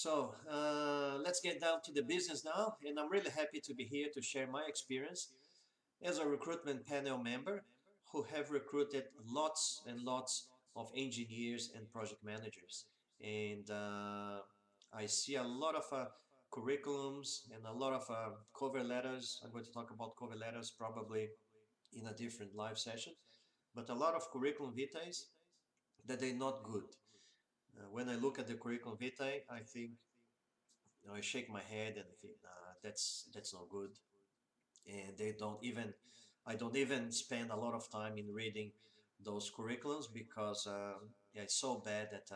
Let's get down to the business now, and I'm really happy to be here to share my experience as a recruitment panel member who have recruited lots and lots of engineers and project managers. And I see a lot of curriculums and a lot of cover letters. I'm going to talk about cover letters probably in a different live session, but a lot of curriculum vitae that they're not good. When I look at the curriculum vitae, I think I shake my head and I think, nah, that's not good. And they don't even, I don't even spend a lot of time in reading those curriculums because yeah, it's so bad that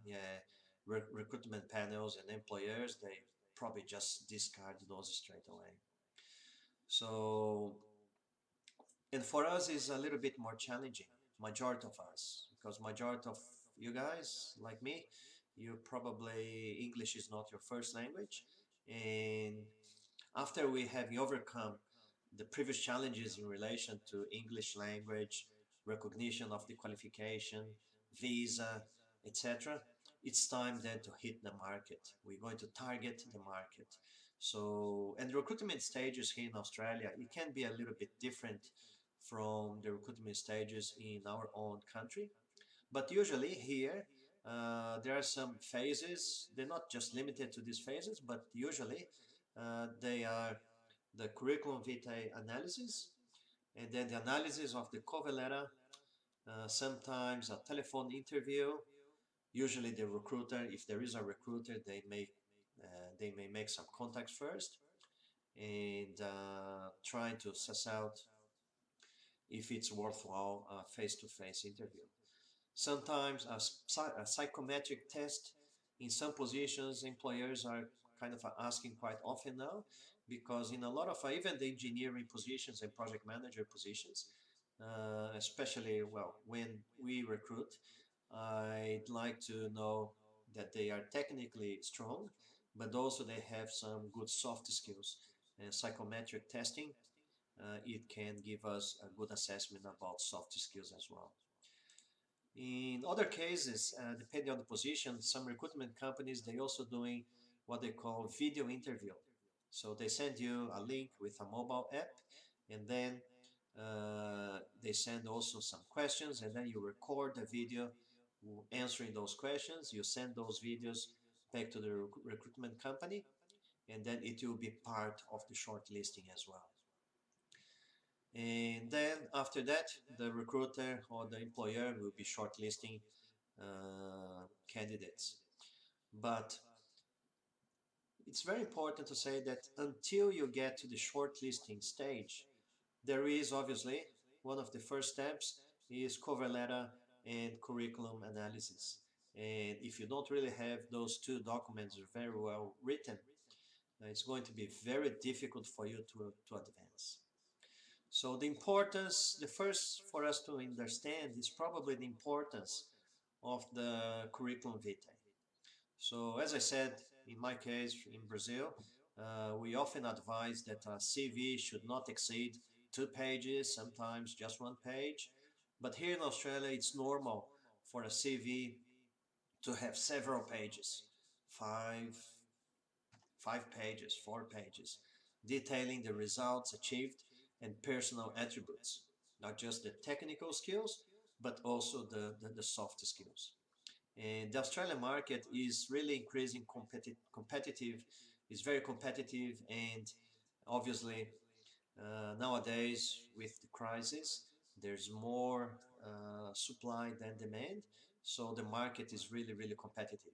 yeah, recruitment panels and employers they probably just discard those straight away. So, and for us is a little bit more challenging, majority of us, because majority of you guys like me, you probably English is not your first language, and after we have overcome the previous challenges in relation to English language, recognition of the qualification, visa, etc., it's time then to hit the market. We're going to target the market. So, and recruitment stages here in Australia, it can be a little bit different from the recruitment stages in our own country. But usually here, there are some phases. They're not just limited to these phases, but usually they are the curriculum vitae analysis, and then the analysis of the cover letter, sometimes a telephone interview. Usually the recruiter, if there is a recruiter, they may make some contacts first and trying to suss out if it's worthwhile a face-to-face interview. Sometimes a psychometric test in some positions employers are kind of asking quite often now because in a lot of even the engineering positions and project manager positions, especially well when we recruit, I'd like to know that they are technically strong, but also they have some good soft skills. And psychometric testing, it can give us a good assessment about soft skills as well. In other cases, depending on the position, some recruitment companies, they also doing what they call video interview. So they send you a link with a mobile app and then they send also some questions and then you record the video answering those questions. You send those videos back to the recruitment company and then it will be part of the shortlisting as well. And then after that, the recruiter or the employer will be shortlisting candidates. But it's very important to say that until you get to the shortlisting stage, there is obviously one of the first steps is cover letter and curriculum analysis. And if you don't really have those two documents very well written, it's going to be very difficult for you to advance. So the importance, the first for us to understand is probably the importance of the curriculum vitae. So as I said, in my case in Brazil, we often advise that a CV should not exceed 2 pages, sometimes just 1 page. But here in Australia, it's normal for a CV to have several pages, five, 5 pages, 4 pages, detailing the results achieved and personal attributes, not just the technical skills, but also the soft skills. And the Australian market is really increasing competitive, is very competitive, and obviously nowadays with the crisis, there's more supply than demand, so the market is really, really competitive.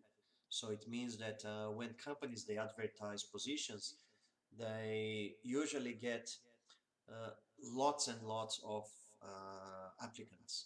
So it means that when companies they advertise positions, they usually get lots and lots of applicants.